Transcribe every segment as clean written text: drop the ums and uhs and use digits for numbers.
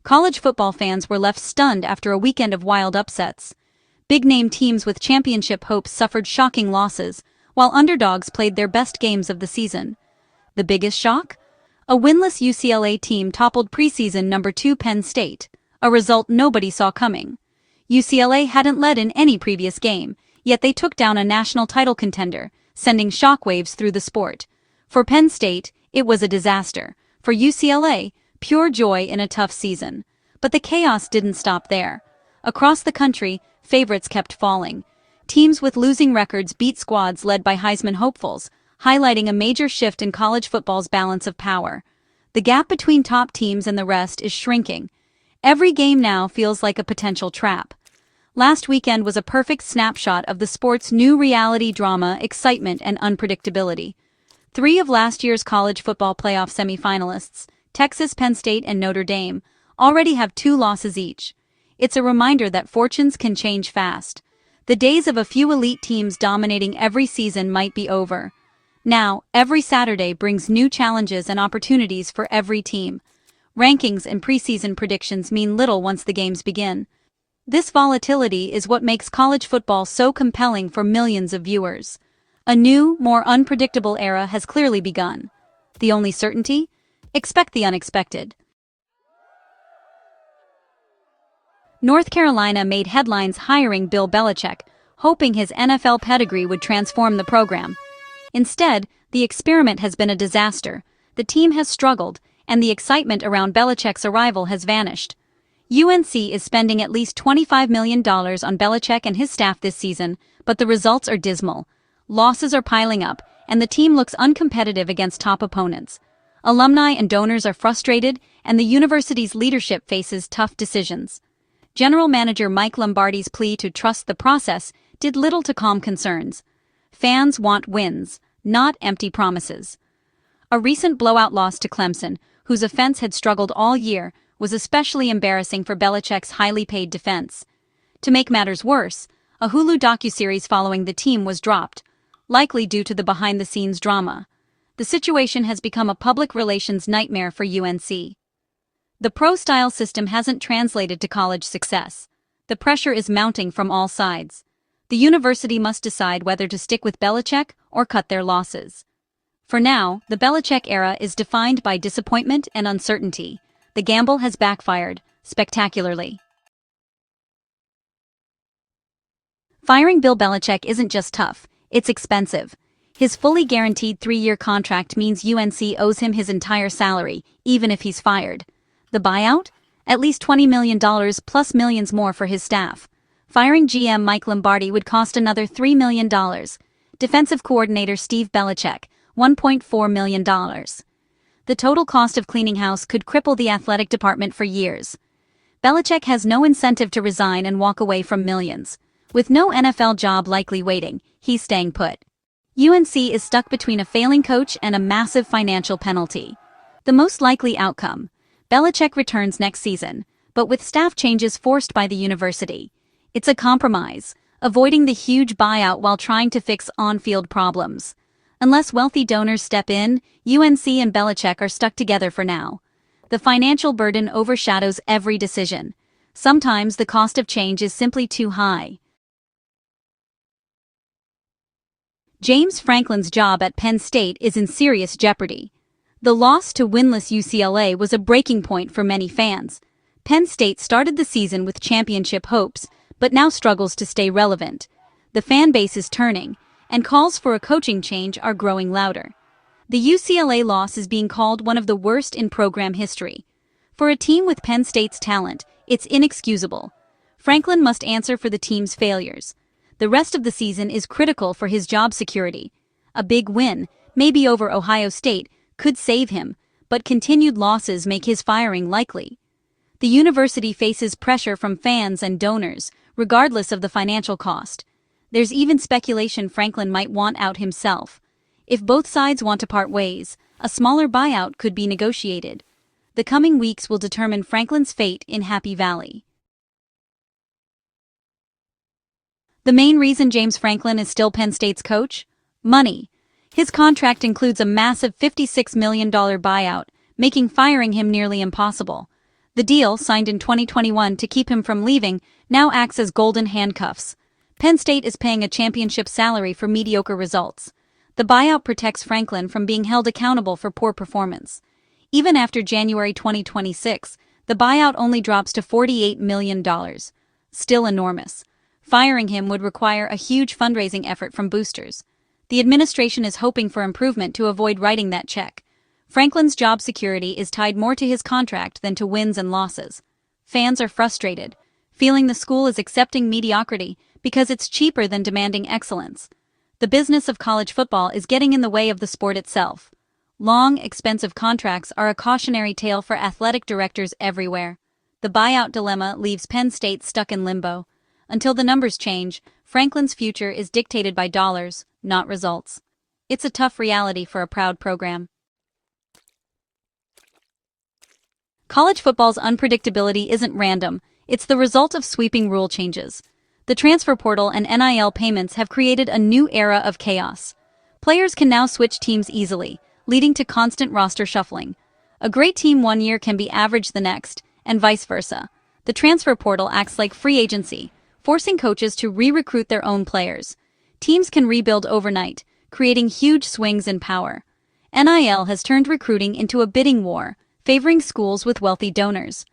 college football fans were left stunned after a weekend of wild upsets. Big-name teams with championship hopes suffered shocking losses, while underdogs played their best games of the season. The biggest shock? A winless UCLA team toppled preseason number 2 Penn State, a result nobody saw coming. UCLA hadn't led in any previous game, yet they took down a national title contender, sending shockwaves through the sport. For Penn State, it was a disaster. For UCLA, pure joy in a tough season. But the chaos didn't stop there. Across the country, favorites kept falling. Teams with losing records beat squads led by Heisman hopefuls, highlighting a major shift in college football's balance of power. The gap between top teams and the rest is shrinking. Every game now feels like a potential trap. Last weekend was a perfect snapshot of the sport's new reality: drama, excitement, and unpredictability. 3 of last year's college football playoff semifinalists, Texas, Penn State, and Notre Dame, already have 2 losses each. It's a reminder that fortunes can change fast. The days of a few elite teams dominating every season might be over. Now, every Saturday brings new challenges and opportunities for every team. Rankings and preseason predictions mean little once the games begin. This volatility is what makes college football so compelling for millions of viewers. A new, more unpredictable era has clearly begun. The only certainty? Expect the unexpected. North Carolina made headlines hiring Bill Belichick, hoping his NFL pedigree would transform the program. Instead, the experiment has been a disaster. The team has struggled, and the excitement around Belichick's arrival has vanished. UNC is spending at least $25 million on Belichick and his staff this season, but the results are dismal. Losses are piling up, and the team looks uncompetitive against top opponents. Alumni and donors are frustrated, and the university's leadership faces tough decisions. General Manager Mike Lombardi's plea to trust the process did little to calm concerns. Fans want wins, not empty promises. A recent blowout loss to Clemson, whose offense had struggled all year, was especially embarrassing for Belichick's highly paid defense. To make matters worse, a Hulu docuseries following the team was dropped, likely due to the behind-the-scenes drama. The situation has become a public relations nightmare for UNC. The pro-style system hasn't translated to college success. The pressure is mounting from all sides. The university must decide whether to stick with Belichick or cut their losses. For now, the Belichick era is defined by disappointment and uncertainty. The gamble has backfired, spectacularly. Firing Bill Belichick isn't just tough, it's expensive. His fully guaranteed 3-year contract means UNC owes him his entire salary, even if he's fired. The buyout? At least $20 million plus millions more for his staff. Firing GM Mike Lombardi would cost another $3 million. Defensive coordinator Steve Belichick, $1.4 million. The total cost of cleaning house could cripple the athletic department for years. Belichick has no incentive to resign and walk away from millions. With no NFL job likely waiting, he's staying put. UNC is stuck between a failing coach and a massive financial penalty. The most likely outcome: Belichick returns next season, but with staff changes forced by the university. It's a compromise, avoiding the huge buyout while trying to fix on-field problems. Unless wealthy donors step in, UNC and Belichick are stuck together for now. The financial burden overshadows every decision. Sometimes the cost of change is simply too high. James Franklin's job at Penn State is in serious jeopardy. The loss to winless UCLA was a breaking point for many fans. Penn State started the season with championship hopes, but now struggles to stay relevant. The fan base is turning, and calls for a coaching change are growing louder. The UCLA loss is being called one of the worst in program history. For a team with Penn State's talent, it's inexcusable. Franklin must answer for the team's failures. The rest of the season is critical for his job security. A big win, maybe over Ohio State, could save him, but continued losses make his firing likely. The university faces pressure from fans and donors, regardless of the financial cost. There's even speculation Franklin might want out himself. If both sides want to part ways, a smaller buyout could be negotiated. The coming weeks will determine Franklin's fate in Happy Valley. The main reason James Franklin is still Penn State's coach? Money. His contract includes a massive $56 million buyout, making firing him nearly impossible. The deal, signed in 2021 to keep him from leaving, now acts as golden handcuffs. Penn State is paying a championship salary for mediocre results. The buyout protects Franklin from being held accountable for poor performance. Even after January 2026, the buyout only drops to $48 million. Still enormous. Firing him would require a huge fundraising effort from boosters. The administration is hoping for improvement to avoid writing that check. Franklin's job security is tied more to his contract than to wins and losses. Fans are frustrated, feeling the school is accepting mediocrity because it's cheaper than demanding excellence. The business of college football is getting in the way of the sport itself. Long, expensive contracts are a cautionary tale for athletic directors everywhere. The buyout dilemma leaves Penn State stuck in limbo. Until the numbers change, Franklin's future is dictated by dollars, not results. It's a tough reality for a proud program. College football's unpredictability isn't random, it's the result of sweeping rule changes. The transfer portal and NIL payments have created a new era of chaos. Players can now switch teams easily, leading to constant roster shuffling. A great team one year can be average the next, and vice versa. The transfer portal acts like free agency, forcing coaches to re-recruit their own players. Teams can rebuild overnight, creating huge swings in power. NIL has turned recruiting into a bidding war, favoring schools with wealthy donors.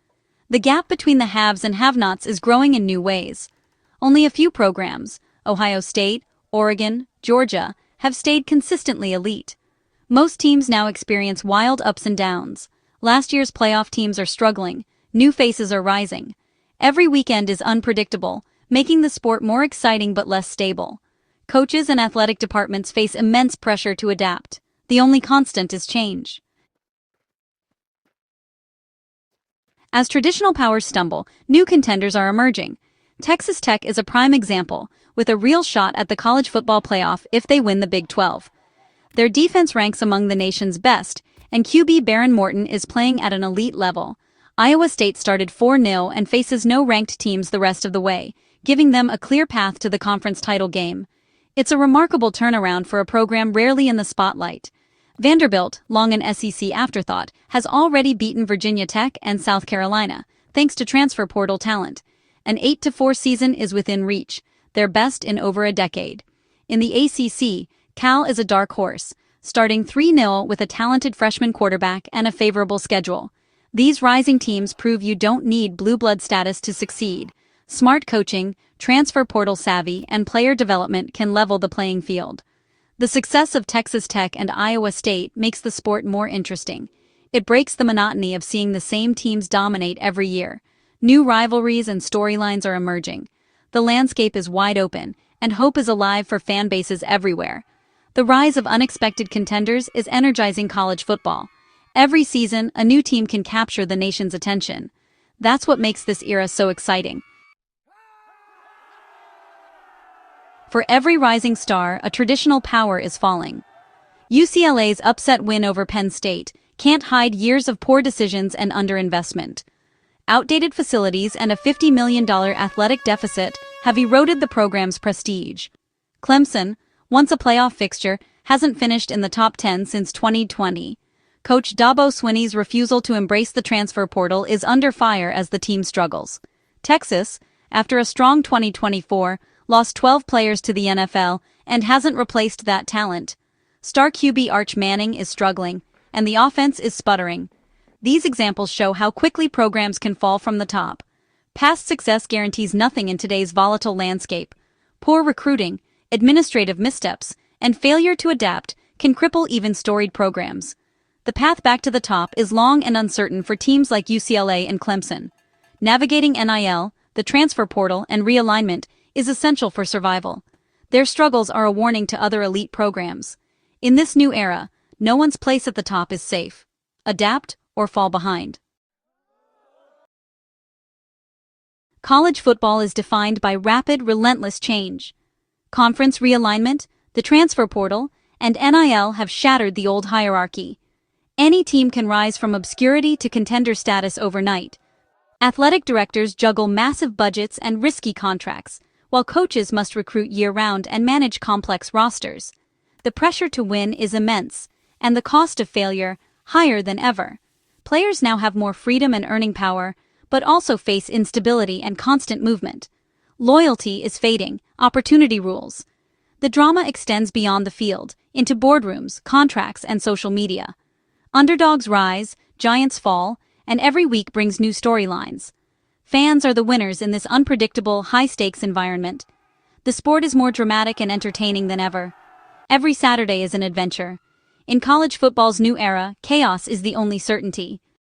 The gap between the haves and have-nots is growing in new ways. Only a few programs, Ohio State, Oregon, Georgia, have stayed consistently elite. Most teams now experience wild ups and downs. Last year's playoff teams are struggling, new faces are rising. Every weekend is unpredictable, making the sport more exciting but less stable. Coaches and athletic departments face immense pressure to adapt. The only constant is change. As traditional powers stumble, new contenders are emerging. Texas Tech is a prime example, with a real shot at the college football playoff if they win the Big 12. Their defense ranks among the nation's best, and QB Baron Morton is playing at an elite level. Iowa State started 4-0 and faces no ranked teams the rest of the way, giving them a clear path to the conference title game. It's a remarkable turnaround for a program rarely in the spotlight. Vanderbilt, long an SEC afterthought, has already beaten Virginia Tech and South Carolina, thanks to transfer portal talent. An 8-4 season is within reach, their best in over a decade. In the ACC, Cal is a dark horse, starting 3-0 with a talented freshman quarterback and a favorable schedule. These rising teams prove you don't need blue blood status to succeed. Smart coaching, transfer portal savvy, and player development can level the playing field. The success of Texas Tech and Iowa State makes the sport more interesting. It breaks the monotony of seeing the same teams dominate every year. New rivalries and storylines are emerging. The landscape is wide open, and hope is alive for fan bases everywhere. The rise of unexpected contenders is energizing college football. Every season, a new team can capture the nation's attention. That's what makes this era so exciting. For every rising star, a traditional power is falling. UCLA's upset win over Penn State can't hide years of poor decisions and underinvestment. Outdated facilities and a $50 million athletic deficit have eroded the program's prestige. Clemson, once a playoff fixture, hasn't finished in the top 10 since 2020. Coach Dabo Swinney's refusal to embrace the transfer portal is under fire as the team struggles. Texas, after a strong 2024, lost 12 players to the NFL and hasn't replaced that talent. Star QB Arch Manning is struggling, and the offense is sputtering. These examples show how quickly programs can fall from the top. Past success guarantees nothing in today's volatile landscape. Poor recruiting, administrative missteps, and failure to adapt can cripple even storied programs. The path back to the top is long and uncertain for teams like UCLA and Clemson. Navigating NIL, the transfer portal, and realignment is essential for survival. Their struggles are a warning to other elite programs. In this new era, no one's place at the top is safe. Adapt or fall behind. College football is defined by rapid, relentless change. Conference realignment, the transfer portal, and NIL have shattered the old hierarchy. Any team can rise from obscurity to contender status overnight. Athletic directors juggle massive budgets and risky contracts, while coaches must recruit year-round and manage complex rosters. The pressure to win is immense, and the cost of failure higher than ever. Players now have more freedom and earning power, but also face instability and constant movement. Loyalty is fading, opportunity rules. The drama extends beyond the field, into boardrooms, contracts, and social media. Underdogs rise, giants fall, and every week brings new storylines. Fans are the winners in this unpredictable, high-stakes environment. The sport is more dramatic and entertaining than ever. Every Saturday is an adventure. In college football's new era, chaos is the only certainty.